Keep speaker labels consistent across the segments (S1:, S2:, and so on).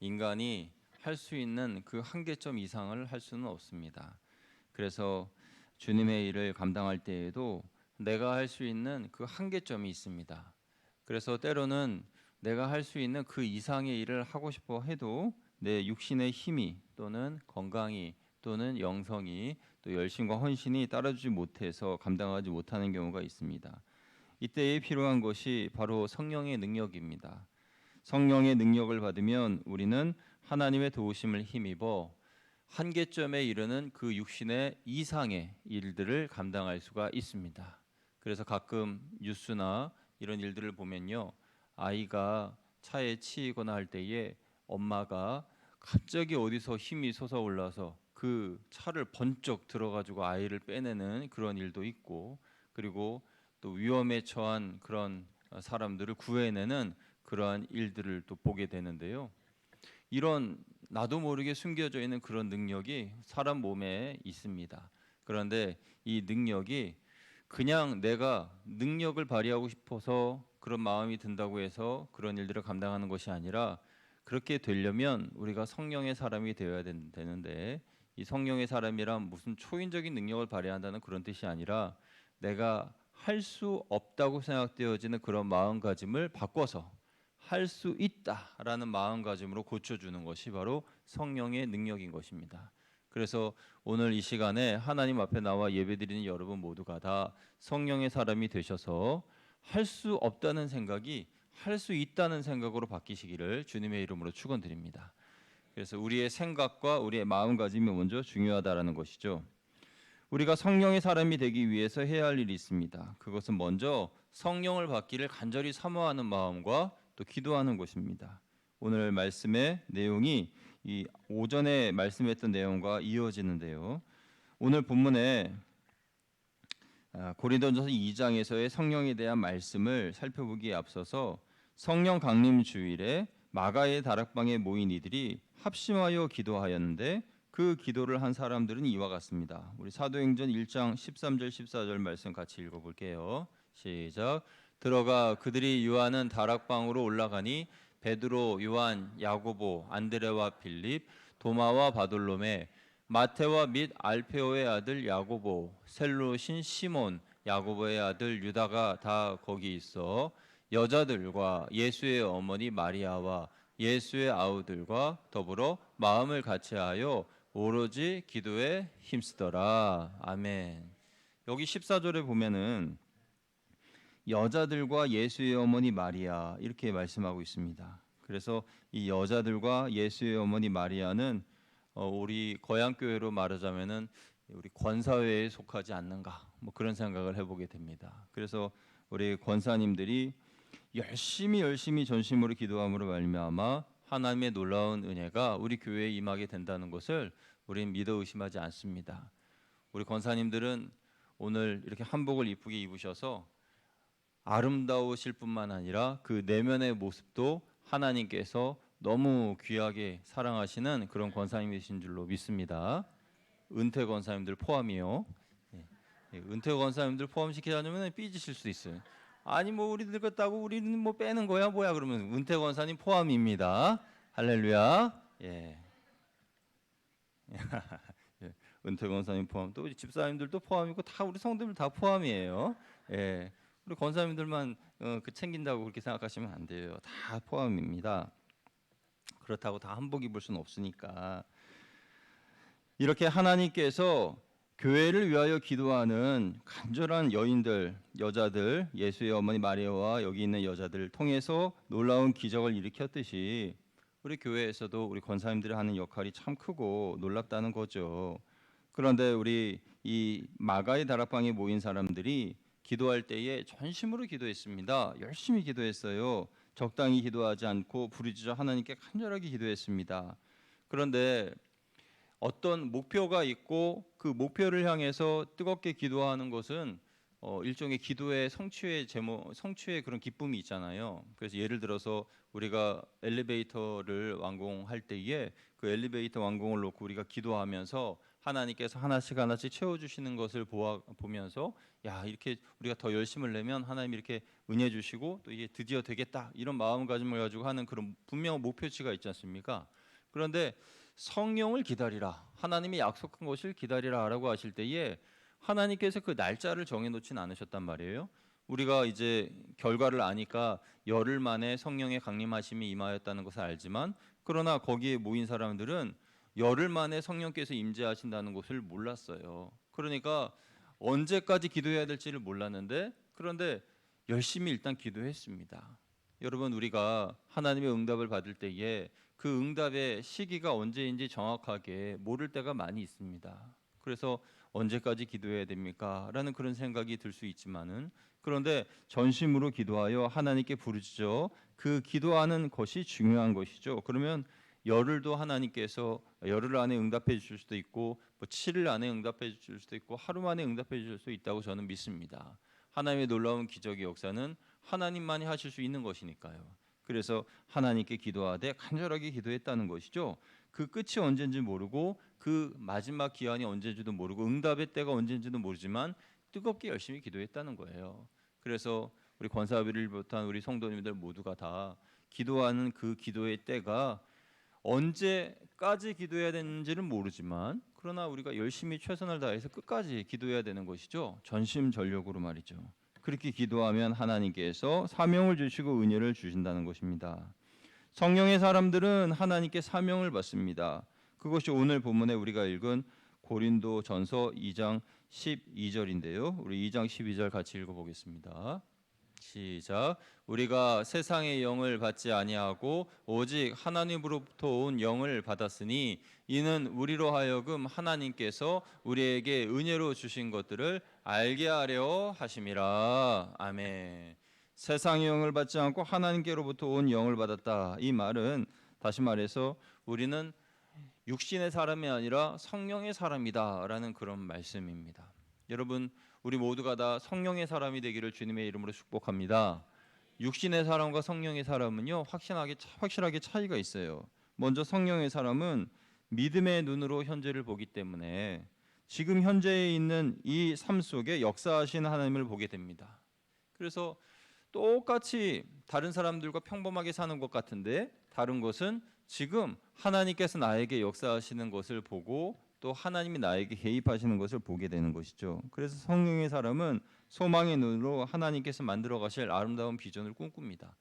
S1: 인간이 할 수 있는 그 한계점 이상을 할 수는 없습니다. 그래서 주님의 일을 감당할 때에도 내가 할 수 있는 그 한계점이 있습니다. 그래서 때로는 내가 할 수 있는 그 이상의 일을 하고 싶어 해도 내 육신의 힘이 또는 건강이 또는 영성이 또 열심과 헌신이 따라주지 못해서 감당하지 못하는 경우가 있습니다. 이때에 필요한 것이 바로 성령의 능력입니다. 성령의 능력을 받으면 우리는 하나님의 도우심을 힘입어 한계점에 이르는 그 육신의 이상의 일들을 감당할 수가 있습니다. 그래서 가끔 뉴스나 이런 일들을 보면요, 아이가 차에 치이거나 할 때에 엄마가 갑자기 어디서 힘이 솟아올라서 그 차를 번쩍 들어가지고 아이를 빼내는 그런 일도 있고, 그리고 또 위험에 처한 그런 사람들을 구해내는 그러한 일들을 또 보게 되는데요. 이런 나도 모르게 숨겨져 있는 그런 능력이 사람 몸에 있습니다. 그런데 이 능력이 그냥 내가 능력을 발휘하고 싶어서 그런 마음이 든다고 해서 그런 일들을 감당하는 것이 아니라, 그렇게 되려면 우리가 성령의 사람이 되어야 되는데, 이 성령의 사람이란 무슨 초인적인 능력을 발휘한다는 그런 뜻이 아니라 내가 할 수 없다고 생각되어지는 그런 마음가짐을 바꿔서 할 수 있다라는 마음가짐으로 고쳐주는 것이 바로 성령의 능력인 것입니다. 그래서 오늘 이 시간에 하나님 앞에 나와 예배드리는 여러분 모두가 다 성령의 사람이 되셔서 할 수 없다는 생각이 할 수 있다는 생각으로 바뀌시기를 주님의 이름으로 축원드립니다. 그래서 우리의 생각과 우리의 마음가짐이 먼저 중요하다라는 것이죠. 우리가 성령의 사람이 되기 위해서 해야 할 일이 있습니다. 그것은 먼저 성령을 받기를 간절히 사모하는 마음과 또 기도하는 것입니다. 오늘 말씀의 내용이 이 오전에 말씀했던 내용과 이어지는데요. 오늘 본문에 고린도전서 2장에서의 성령에 대한 말씀을 살펴보기에 앞서서 성령 강림 주일에 마가의 다락방에 모인 이들이 합심하여 기도하였는데 그 기도를 한 사람들은 이와 같습니다. 우리 사도행전 1장 13절 14절 말씀 같이 읽어볼게요. 시작. 들어가 그들이 유하는 다락방으로 올라가니 베드로, 요한, 야고보, 안드레와 빌립, 도마와 바돌로메, 마테와 및 알페오의 아들 야고보, 셀로신 시몬, 야고보의 아들 유다가 다 거기 있어 여자들과 예수의 어머니 마리아와 예수의 아우들과 더불어 마음을 같이하여 오로지 기도에 힘쓰더라. 아멘. 여기 14절에 보면은 여자들과 예수의 어머니 마리아 이렇게 말씀하고 있습니다. 그래서 이 여자들과 예수의 어머니 마리아는 우리 거양교회로 말하자면은 우리 권사회에 속하지 않는가, 뭐 그런 생각을 해보게 됩니다. 그래서 우리 권사님들이 열심히 전심으로 기도함으로 말미암아 하나님의 놀라운 은혜가 우리 교회에 임하게 된다는 것을 우리는 믿어 의심하지 않습니다. 우리 권사님들은 오늘 이렇게 한복을 이쁘게 입으셔서 아름다우실 뿐만 아니라 그 내면의 모습도 하나님께서 너무 귀하게 사랑하시는 그런 권사님이신 줄로 믿습니다. 은퇴 권사님들 포함이요. 은퇴 권사님들 포함시키자면 삐지실 수 있어요. 아니 뭐 우리 늙었다고 우리는 뭐 빼는 거야 뭐야 그러면 은퇴 권사님 포함입니다. 할렐루야. 예. 은퇴 권사님 포함 또 집사님들도 포함이고 다 우리 성도들 다 포함이에요. 예. 우리 권사님들만 그 챙긴다고 그렇게 생각하시면 안 돼요. 다 포함입니다. 그렇다고 다 한복 입을 수는 없으니까. 이렇게 하나님께서 교회를 위하여 기도하는 간절한 여인들, 여자들, 예수의 어머니 마리아와 여기 있는 여자들을 통해서 놀라운 기적을 일으켰듯이 우리 교회에서도 우리 권사님들이 하는 역할이 참 크고 놀랍다는 거죠. 그런데 우리 이 마가의 다락방에 모인 사람들이 기도할 때에 전심으로 기도했습니다. 열심히 기도했어요. 적당히 기도하지 않고 부르짖어 하나님께 간절하게 기도했습니다. 그런데 어떤 목표가 있고 그 목표를 향해서 뜨겁게 기도하는 것은 일종의 기도의 성취의 그런 기쁨이 있잖아요. 그래서 예를 들어서 우리가 엘리베이터를 완공할 때에 그 엘리베이터 완공을 놓고 우리가 기도하면서 하나님께서 하나씩 하나씩 채워주시는 것을 보면서 야, 이렇게 우리가 더 열심을 내면 하나님이 이렇게 은혜 주시고 또 이게 드디어 되겠다 이런 마음가짐을 가지고 하는 그런 분명한 목표치가 있지 않습니까? 그런데 성령을 기다리라, 하나님이 약속한 것을 기다리라라고 하실 때에 하나님께서 그 날짜를 정해놓지는 않으셨단 말이에요. 우리가 이제 결과를 아니까 열흘 만에 성령의 강림하심이 임하였다는 것을 알지만, 그러나 거기에 모인 사람들은 열흘 만에 성령께서 임재하신다는 것을 몰랐어요. 그러니까 언제까지 기도해야 될지를 몰랐는데, 그런데 열심히 일단 기도했습니다. 여러분, 우리가 하나님의 응답을 받을 때에 그 응답의 시기가 언제인지 정확하게 모를 때가 많이 있습니다. 그래서 언제까지 기도해야 됩니까? 라는 그런 생각이 들 수 있지만은, 그런데 전심으로 기도하여 하나님께 부르짖어 그 기도하는 것이 중요한 것이죠. 그러면 열흘도 하나님께서 열흘 안에 응답해 주실 수도 있고, 뭐 7일 안에 응답해 주실 수도 있고, 하루 만에 응답해 주실 수 있다고 저는 믿습니다. 하나님의 놀라운 기적의 역사는 하나님만이 하실 수 있는 것이니까요. 그래서 하나님께 기도하되 간절하게 기도했다는 것이죠. 그 끝이 언제인지 모르고 그 마지막 기한이 언제인지도 모르고 응답의 때가 언제인지도 모르지만 뜨겁게 열심히 기도했다는 거예요. 그래서 우리 권사비를 비롯한 우리 성도님들 모두가 다 기도하는 그 기도의 때가 언제까지 기도해야 되는지는 모르지만, 그러나 우리가 열심히 최선을 다해서 끝까지 기도해야 되는 것이죠. 전심전력으로 말이죠. 그렇게 기도하면 하나님께서 사명을 주시고 은혜를 주신다는 것입니다. 성령의 사람들은 하나님께 사명을 받습니다. 그것이 오늘 본문에 우리가 읽은 고린도전서 2장 12절인데요. 우리 2장 12절 같이 읽어보겠습니다. 시작. 우리가 세상의 영을 받지 아니하고 오직 하나님으로부터 온 영을 받았으니 이는 우리로 하여금 하나님께서 우리에게 은혜로 주신 것들을 알게 하려 하심이라. 아멘. 세상의 영을 받지 않고 하나님께로부터 온 영을 받았다. 이 말은 다시 말해서 우리는 육신의 사람이 아니라 성령의 사람이다라는 그런 말씀입니다. 여러분, 우리 모두가 다 성령의 사람이 되기를 주님의 이름으로 축복합니다. 육신의 사람과 성령의 사람은요, 확실하게 차이가 있어요. 먼저 성령의 사람은 믿음의 눈으로 현재를 보기 때문에 지금 현재에 있는 이 삶 속에 역사하신 하나님을 보게 됩니다. 그래서 똑같이 다른 사람들과 평범하게 사는 것 같은데, 다른 것은 지금 하나님께서 나에게 역사하시는 것을 보고 또 하나님이 나에게 개입하시는 것을 보게 되는 것이죠. 그래서 성령의 사람은 소망의 눈으로 하나님께서 만들어 가실 아름다운 비전을 꿈꿉니다.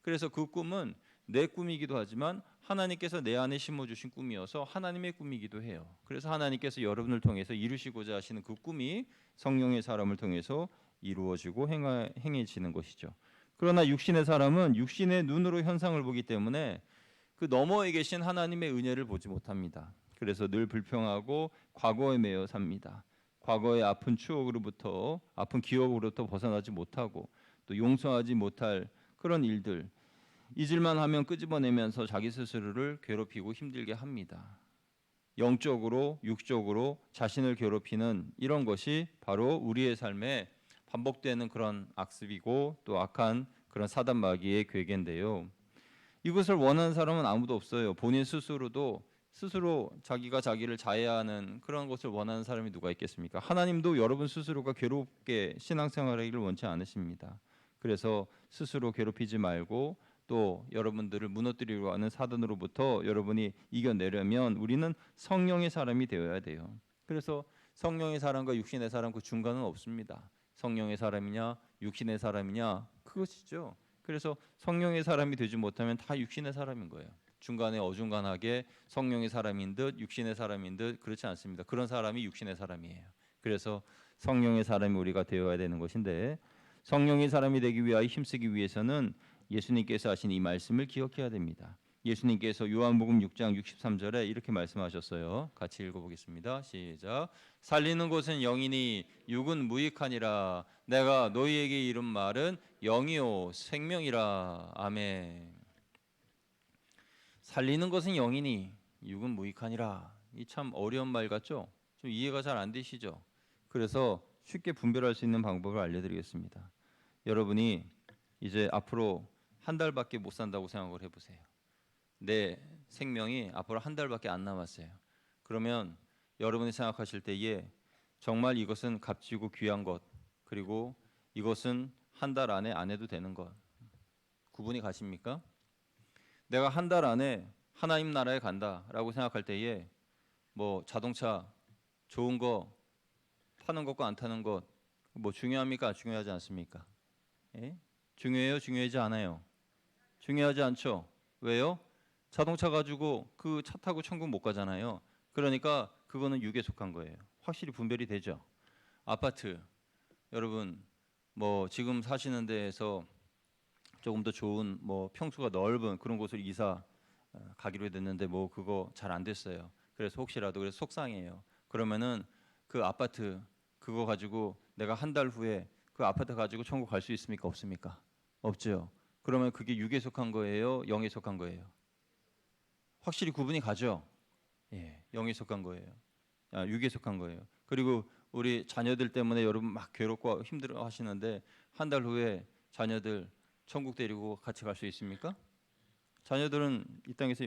S1: 그래서 그 꿈은 내 꿈이기도 하지만 하나님께서 내 안에 심어주신 꿈이어서 하나님의 꿈이기도 해요. 그래서 하나님께서 여러분을 통해서 이루시고자 하시는 그 꿈이 성령의 사람을 통해서 이루어지고 행해지는 것이죠. 그러나 육신의 사람은 육신의 눈으로 현상을 보기 때문에 그 너머에 계신 하나님의 은혜를 보지 못합니다. 그래서 늘 불평하고 과거에 매여 삽니다. 과거의 아픈 추억으로부터, 아픈 기억으로부터 벗어나지 못하고 또 용서하지 못할 그런 일들, 잊을만 하면 끄집어내면서 자기 스스로를 괴롭히고 힘들게 합니다. 영적으로, 육적으로 자신을 괴롭히는 이런 것이 바로 우리의 삶에 반복되는 그런 악습이고 또 악한 그런 사단 마귀의 괴계인데요. 이것을 원하는 사람은 아무도 없어요. 본인 스스로도 스스로 자기가 자기를 자해하는 그런 것을 원하는 사람이 누가 있겠습니까? 하나님도 여러분 스스로가 괴롭게 신앙생활하기를 원치 않으십니다. 그래서 스스로 괴롭히지 말고 또 여러분들을 무너뜨리려 하는 사단으로부터 여러분이 이겨내려면 우리는 성령의 사람이 되어야 돼요. 그래서 성령의 사람과 육신의 사람 그 중간은 없습니다. 성령의 사람이냐 육신의 사람이냐 그것이죠. 그래서 성령의 사람이 되지 못하면 다 육신의 사람인 거예요. 중간에 어중간하게 성령의 사람인 듯 육신의 사람인 듯 그렇지 않습니다. 그런 사람이 육신의 사람이에요. 그래서 성령의 사람이 우리가 되어야 되는 것인데, 성령의 사람이 되기 위하여 힘쓰기 위해서는 예수님께서 하신 이 말씀을 기억해야 됩니다. 예수님께서 요한복음 6장 63절에 이렇게 말씀하셨어요. 같이 읽어보겠습니다. 시작. 살리는 것은 영이니 육은 무익하니라. 내가 너희에게 이른 말은 영이요 생명이라. 아멘. 살리는 것은 영이니 육은 무익하니라. 이 참 어려운 말 같죠? 좀 이해가 잘 안 되시죠? 그래서 쉽게 분별할 수 있는 방법을 알려드리겠습니다. 여러분이 이제 앞으로 한 달밖에 못 산다고 생각을 해보세요. 내 생명이 앞으로 한 달밖에 안 남았어요. 그러면 여러분이 생각하실 때에 정말 이것은 값지고 귀한 것, 그리고 이것은 한 달 안에 안 해도 되는 것, 구분이 가십니까? 내가 한 달 안에 하나님 나라에 간다라고 생각할 때에 뭐 자동차 좋은 거 타는 것과 안 타는 것 뭐 중요합니까? 중요하지 않습니까? 예? 중요해요? 중요하지 않아요? 중요하지 않죠? 왜요? 자동차 가지고 그 차 타고 천국 못 가잖아요. 그러니까 그거는 육에 속한 거예요. 확실히 분별이 되죠. 아파트 여러분 뭐 지금 사시는 데에서 조금 더 좋은 뭐 평수가 넓은 그런 곳을 이사 가기로 됐는데 뭐 그거 잘 안 됐어요. 그래서 혹시라도 그래서 속상해요. 그러면은 그 아파트 그거 가지고 내가 한 달 후에 그 아파트 가지고 천국 갈 수 있습니까? 없습니까? 없죠. 그러면 그게 육에 속한 거예요? 영에 속한 거예요? 확실히 구분이 가죠. 예, 영에 속한 거예요. 육에 속한 거예요. 그리고 우리 자녀들 때문에 여러분 막 괴롭고 힘들어 하시는데 한 달 후에 자녀들 천국 데리고 같이 갈 수 있습니까? 자녀들은 이 땅에서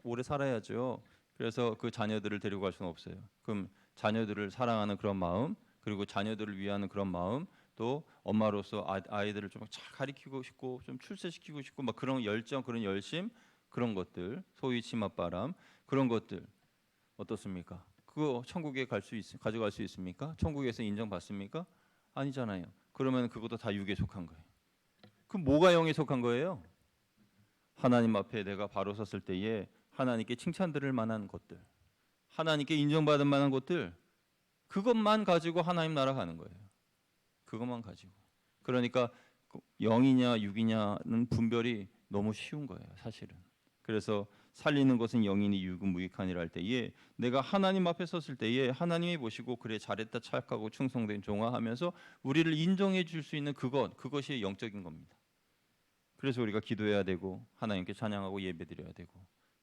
S1: 오래 살아야죠. 그래서 그 자녀들을 데리고 갈 수는 없어요. 그럼 자녀들을 사랑하는 그런 마음, 그리고 자녀들을 위하는 그런 마음, 또 엄마로서 아이들을 좀 잘 가리키고 싶고 좀 출세시키고 싶고 막 그런 열정, 그런 열심, 그런 것들, 소위 치맛바람 그런 것들 어떻습니까? 그거 천국에 가져갈 수 있습니까? 천국에서 인정받습니까? 아니잖아요. 그러면 그것도 다 육에 속한 거예요. 그럼 뭐가 영에 속한 거예요? 하나님 앞에 내가 바로 섰을 때에 하나님께 칭찬 들을 만한 것들, 하나님께 인정받을 만한 것들, 그것만 가지고 하나님 나라 가는 거예요. 그것만 가지고. 그러니까 영이냐 육이냐는 분별이 너무 쉬운 거예요, 사실은. 그래서 살리는 것은 영이니 육은 무익하니라 할 때에 내가 하나님 앞에 섰을 때에 하나님이 보시고 그래 잘했다 착하고 충성된 종아 하면서 우리를 인정해 줄 수 있는 그것이 영적인 겁니다. 그래서 우리가 기도해야 되고 하나님께 찬양하고 예배드려야 되고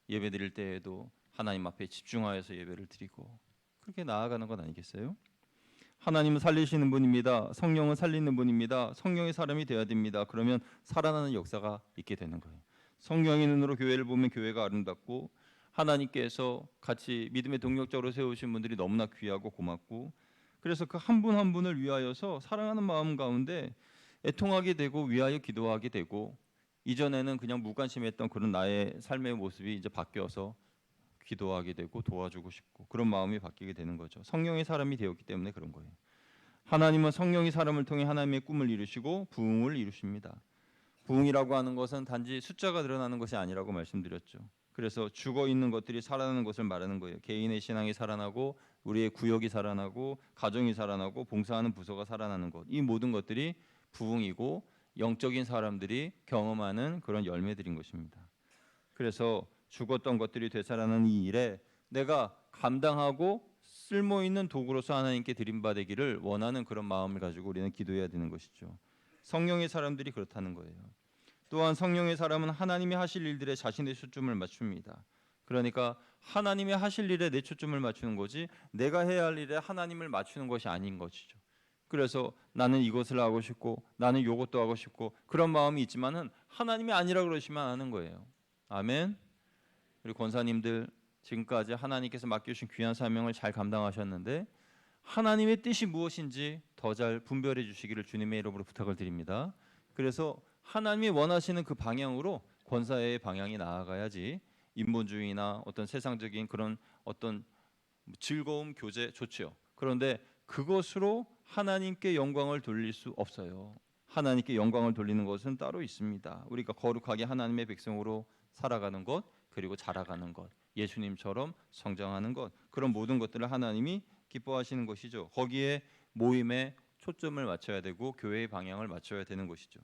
S1: 예배드릴 때에도 하나님 앞에 집중하여서 예배를 드리고 그렇게 나아가는 건 아니겠어요? 하나님은 살리시는 분입니다. 성령은 살리는 분입니다. 성령의 사람이 되어야 됩니다. 그러면 살아나는 역사가 있게 되는 거예요. 성령의 눈으로 교회를 보면 교회가 아름답고 하나님께서 같이 믿음의 동력자로 세우신 분들이 너무나 귀하고 고맙고 그래서 그 한 분 한 분을 위하여서 사랑하는 마음 가운데 애통하게 되고 위하여 기도하게 되고 이전에는 그냥 무관심했던 그런 나의 삶의 모습이 이제 바뀌어서 기도하게 되고 도와주고 싶고 그런 마음이 바뀌게 되는 거죠. 성령의 사람이 되었기 때문에 그런 거예요. 하나님은 성령이 사람을 통해 하나님의 꿈을 이루시고 부흥을 이루십니다. 부흥이라고 하는 것은 단지 숫자가 늘어나는 것이 아니라고 말씀드렸죠. 그래서 죽어 있는 것들이 살아나는 것을 말하는 거예요. 개인의 신앙이 살아나고 우리의 구역이 살아나고 가정이 살아나고 봉사하는 부서가 살아나는 것. 이 모든 것들이 부흥이고 영적인 사람들이 경험하는 그런 열매들인 것입니다. 그래서 죽었던 것들이 되살아나는 이 일에 내가 감당하고 쓸모 있는 도구로서 하나님께 드림받기를 원하는 그런 마음을 가지고 우리는 기도해야 되는 것이죠. 성령의 사람들이 그렇다는 거예요. 또한 성령의 사람은 하나님이 하실 일들에 자신의 초점을 맞춥니다. 그러니까 하나님이 하실 일에 내 초점을 맞추는 거지 내가 해야 할 일에 하나님을 맞추는 것이 아닌 것이죠. 그래서 나는 이것을 하고 싶고 나는 이것도 하고 싶고 그런 마음이 있지만은 하나님이 아니라 그러시면 하는 거예요. 아멘. 우리 권사님들 지금까지 하나님께서 맡겨주신 귀한 사명을 잘 감당하셨는데 하나님의 뜻이 무엇인지 더 잘 분별해 주시기를 주님의 이름으로 부탁을 드립니다. 그래서 하나님이 원하시는 그 방향으로 권사의 방향이 나아가야지 인본주의나 어떤 세상적인 그런 어떤 즐거움 교제 좋지요. 그런데 그것으로 하나님께 영광을 돌릴 수 없어요. 하나님께 영광을 돌리는 것은 따로 있습니다. 우리가 거룩하게 하나님의 백성으로 살아가는 것, 그리고 자라가는 것, 예수님처럼 성장하는 것, 그런 모든 것들을 하나님이 기뻐하시는 것이죠. 거기에 모임에 초점을 맞춰야 되고 교회의 방향을 맞춰야 되는 것이죠.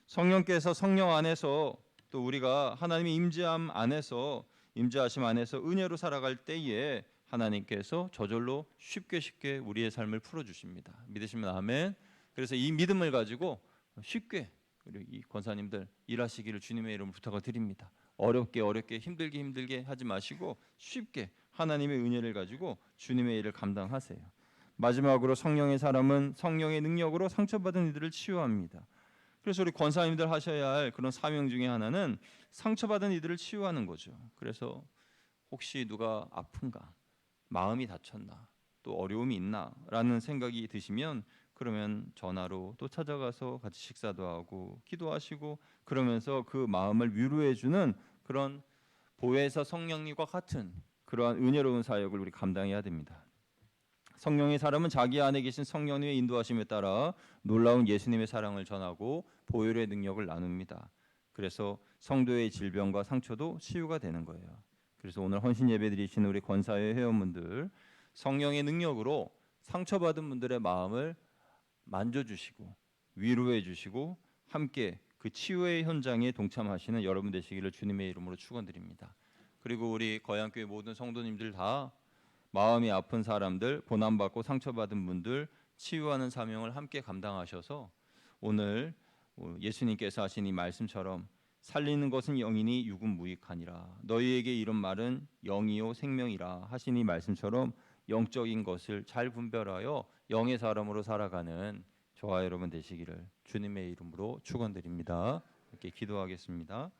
S1: 성령께서 성령 안에서 또 우리가 하나님의 임재함 안에서 임재하심 안에서 은혜로 살아갈 때에 하나님께서 저절로 쉽게 우리의 삶을 풀어 주십니다. 믿으시면 아멘. 그래서 이 믿음을 가지고 쉽게 우리 이 권사님들 일하시기를 주님의 이름으로 부탁을 드립니다. 어렵게 힘들게 하지 마시고 쉽게 하나님의 은혜를 가지고 주님의 일을 감당하세요. 마지막으로 성령의 사람은 성령의 능력으로 상처받은 이들을 치유합니다. 그래서 우리 권사님들 하셔야 할 그런 사명 중에 하나는 상처받은 이들을 치유하는 거죠. 그래서 혹시 누가 아픈가? 마음이 다쳤나, 또 어려움이 있나라는 생각이 드시면 그러면 전화로 또 찾아가서 같이 식사도 하고 기도하시고 그러면서 그 마음을 위로해 주는 그런 보혜사 성령님과 같은 그러한 은혜로운 사역을 우리 감당해야 됩니다. 성령의 사람은 자기 안에 계신 성령님의 인도하심에 따라 놀라운 예수님의 사랑을 전하고 보혈의 능력을 나눕니다. 그래서 성도의 질병과 상처도 치유가 되는 거예요. 그래서 오늘 헌신 예배 드리시는 우리 권사회 회원분들, 성령의 능력으로 상처받은 분들의 마음을 만져주시고 위로해 주시고 함께 그 치유의 현장에 동참하시는 여러분 되시기를 주님의 이름으로 축원드립니다. 그리고 우리 거양교회 모든 성도님들 다 마음이 아픈 사람들, 고난받고 상처받은 분들 치유하는 사명을 함께 감당하셔서 오늘 예수님께서 하신 이 말씀처럼 살리는 것은 영이니 육은 무익하니라, 너희에게 이런 말은 영이요 생명이라 하신 이 말씀처럼 영적인 것을 잘 분별하여 영의 사람으로 살아가는 저와 여러분 되시기를 주님의 이름으로 축원드립니다. 이렇게 기도하겠습니다.